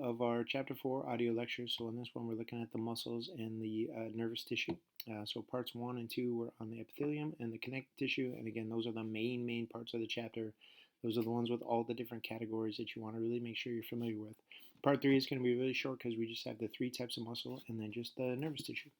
of our Chapter 4 audio lectures. So in this one, we're looking at the muscles and the nervous tissue. So parts 1 and 2 were on the epithelium and the connective tissue. And again, those are the main parts of the chapter. Those are the ones with all the different categories that you want to really make sure you're familiar with. Part 3 is going to be really short because we just have the 3 types of muscle and then just the nervous tissue.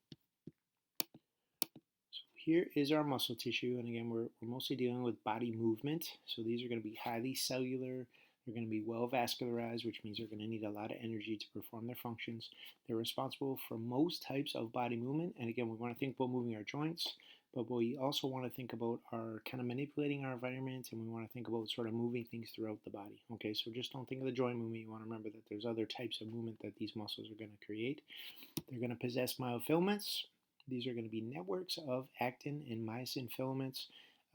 Here is our muscle tissue, and again, we're mostly dealing with body movement. So these are going to be highly cellular. They're going to be well vascularized, which means they're going to need a lot of energy to perform their functions. They're responsible for most types of body movement, and again, we want to think about moving our joints, but we also want to think about our kind of manipulating our environment, and we want to think about sort of moving things throughout the body. Okay, so just don't think of the joint movement. You want to remember that there's other types of movement that these muscles are going to create. They're going to possess myofilaments. These are going to be networks of actin and myosin filaments.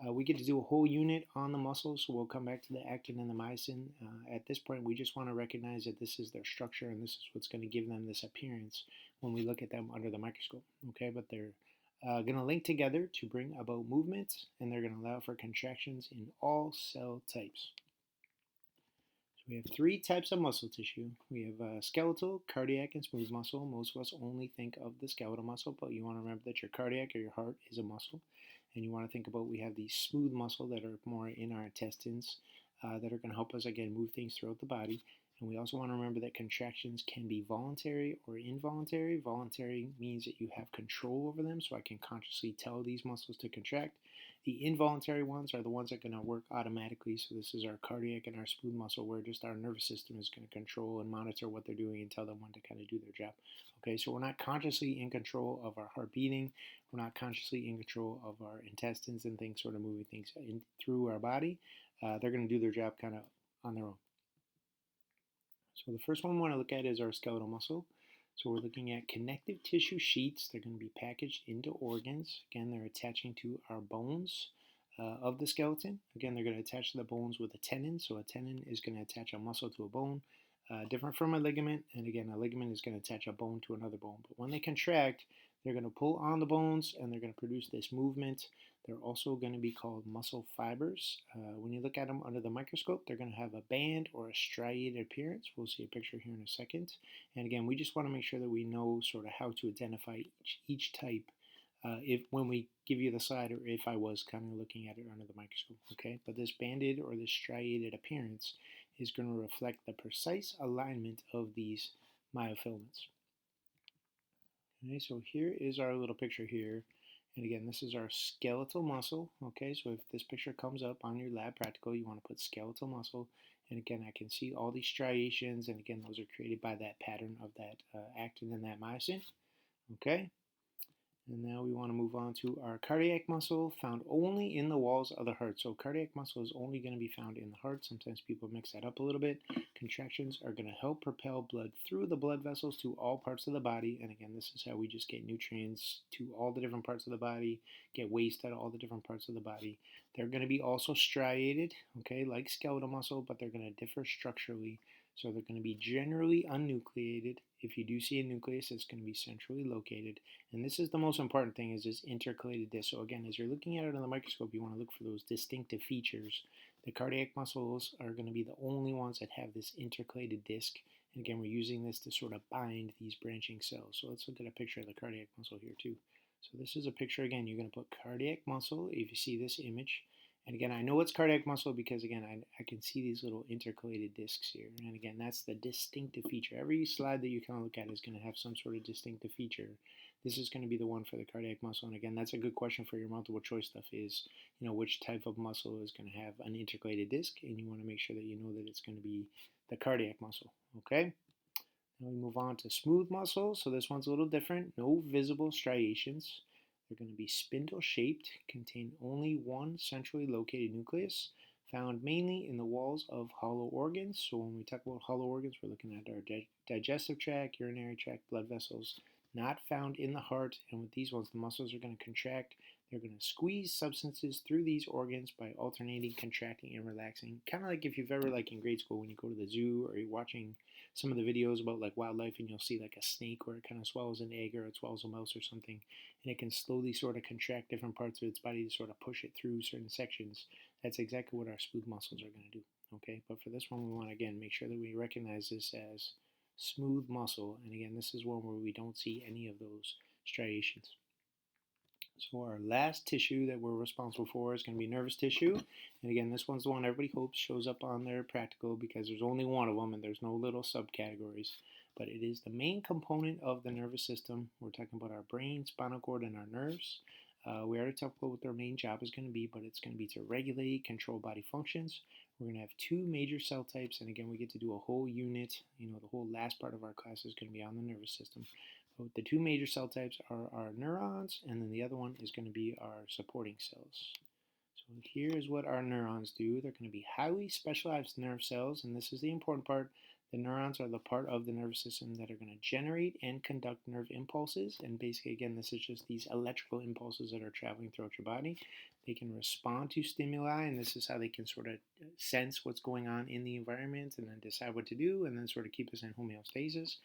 We get to do a whole unit on the muscles, so we'll come back to the actin and the myosin. At this point, we just want to recognize that this is their structure and this is what's going to give them this appearance when we look at them under the microscope. Okay, but they're going to link together to bring about movement, and they're going to allow for contractions in all cell types. We have 3 types of muscle tissue. We have skeletal, cardiac, and smooth muscle. Most of us only think of the skeletal muscle, but you want to remember that your cardiac or your heart is a muscle. And you want to think about we have these smooth muscle that are more in our intestines that are going to help us, again, move things throughout the body. And we also want to remember that contractions can be voluntary or involuntary. Voluntary means that you have control over them, so I can consciously tell these muscles to contract. The involuntary ones are the ones that are going to work automatically. So this is our cardiac and our smooth muscle, where just our nervous system is going to control and monitor what they're doing and tell them when to kind of do their job. Okay, so we're not consciously in control of our heart beating. We're not consciously in control of our intestines and things sort of moving things through our body. They're going to do their job kind of on their own. So the first one we want to look at is our skeletal muscle. So we're looking at connective tissue sheets. They're going to be packaged into organs. Again, they're attaching to our bones of the skeleton. Again, they're going to attach to the bones with a tendon. So a tendon is going to attach a muscle to a bone, different from a ligament. And again, a ligament is going to attach a bone to another bone. But when they contract, they're going to pull on the bones and they're going to produce this movement. They're also going to be called muscle fibers. When you look at them under the microscope, they're going to have a band or a striated appearance. We'll see a picture here in a second. And again, we just want to make sure that we know sort of how to identify each type when we give you the slide, or if I was kind of looking at it under the microscope. Okay, but this banded or this striated appearance is going to reflect the precise alignment of these myofilaments. Okay, so here is our little picture here. And again, this is our skeletal muscle. Okay, so if this picture comes up on your lab practical, you want to put skeletal muscle. And again, I can see all these striations. And again, those are created by that pattern of that actin and that myosin. Okay. And now we want to move on to our cardiac muscle, found only in the walls of the heart. So cardiac muscle is only going to be found in the heart. Sometimes people mix that up a little bit. Contractions are going to help propel blood through the blood vessels to all parts of the body. And again, this is how we just get nutrients to all the different parts of the body, get waste out of all the different parts of the body. They're going to be also striated, okay, like skeletal muscle, but they're going to differ structurally. So they're going to be generally unnucleated. If you do see a nucleus, it's going to be centrally located. And this is the most important thing, is this intercalated disc. So again, as you're looking at it on the microscope, you want to look for those distinctive features. The cardiac muscles are going to be the only ones that have this intercalated disc. And again, we're using this to sort of bind these branching cells. So let's look at a picture of the cardiac muscle here too. So this is a picture. Again, you're going to put cardiac muscle if you see this image. And again, I know it's cardiac muscle because, again, I can see these little intercalated discs here. And again, that's the distinctive feature. Every slide that you kind of look at is going to have some sort of distinctive feature. This is going to be the one for the cardiac muscle. And again, that's a good question for your multiple choice stuff is, which type of muscle is going to have an intercalated disc. And you want to make sure that you know that it's going to be the cardiac muscle. Okay? Now we move on to smooth muscle. So this one's a little different. No visible striations. They're going to be spindle-shaped, contain only one centrally located nucleus, found mainly in the walls of hollow organs. So when we talk about hollow organs, we're looking at our digestive tract, urinary tract, blood vessels, not found in the heart. And with these ones, the muscles are going to contract. They're going to squeeze substances through these organs by alternating, contracting, and relaxing. Kind of like if you've ever, like in grade school, when you go to the zoo or you're watching some of the videos about like wildlife and you'll see like a snake where it kind of swallows an egg or it swallows a mouse or something, and it can slowly sort of contract different parts of its body to sort of push it through certain sections. That's exactly what our smooth muscles are going to do. Okay, but for this one, we want to, again, make sure that we recognize this as smooth muscle. And again, this is one where we don't see any of those striations. So our last tissue that we're responsible for is going to be nervous tissue. And again, this one's the one everybody hopes shows up on their practical because there's only one of them and there's no little subcategories. But it is the main component of the nervous system. We're talking about our brain, spinal cord, and our nerves. We already talked about what their main job is going to be, but it's going to be to regulate, control body functions. We're going to have two major cell types, and again, we get to do a whole unit. The whole last part of our class is going to be on the nervous system. So the two major cell types are our neurons, and then the other one is going to be our supporting cells. So here is what our neurons do. They're going to be highly specialized nerve cells, and this is the important part. The neurons are the part of the nervous system that are going to generate and conduct nerve impulses. And basically, again, this is just these electrical impulses that are traveling throughout your body. They can respond to stimuli, and this is how they can sort of sense what's going on in the environment and then decide what to do and then sort of keep us in homeostasis.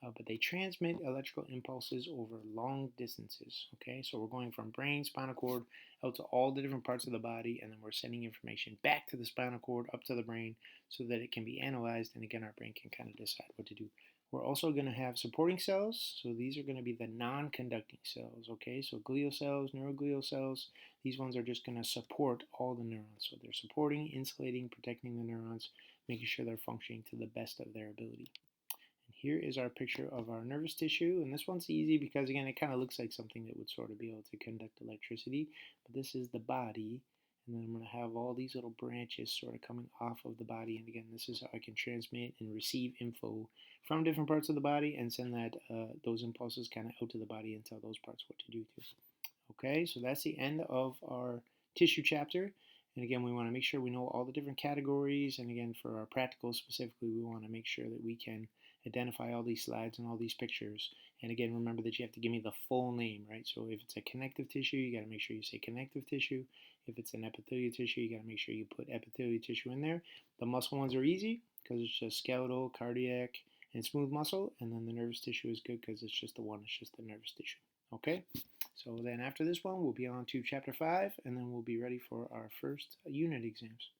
But they transmit electrical impulses over long distances. Okay, so we're going from brain, spinal cord, out to all the different parts of the body, and then we're sending information back to the spinal cord, up to the brain, so that it can be analyzed, and again, our brain can kind of decide what to do. We're also going to have supporting cells, so these are going to be the non-conducting cells, okay? So glial cells, neuroglial cells, these ones are just going to support all the neurons. So they're supporting, insulating, protecting the neurons, making sure they're functioning to the best of their ability. Here is our picture of our nervous tissue, and this one's easy because again it kind of looks like something that would sort of be able to conduct electricity, but this is the body, and then I'm going to have all these little branches sort of coming off of the body, and again this is how I can transmit and receive info from different parts of the body and send that those impulses kind of out to the body and tell those parts what to do too. Okay, so that's the end of our tissue chapter. And again, we want to make sure we know all the different categories. And again, for our practical specifically, we want to make sure that we can identify all these slides and all these pictures. And again, remember that you have to give me the full name, right? So if it's a connective tissue, you got to make sure you say connective tissue. If it's an epithelial tissue, you got to make sure you put epithelial tissue in there. The muscle ones are easy because it's just skeletal, cardiac, and smooth muscle. And then the nervous tissue is good because it's just the one, it's just the nervous tissue. Okay? So then after this one, we'll be on to chapter 5, and then we'll be ready for our first unit exams.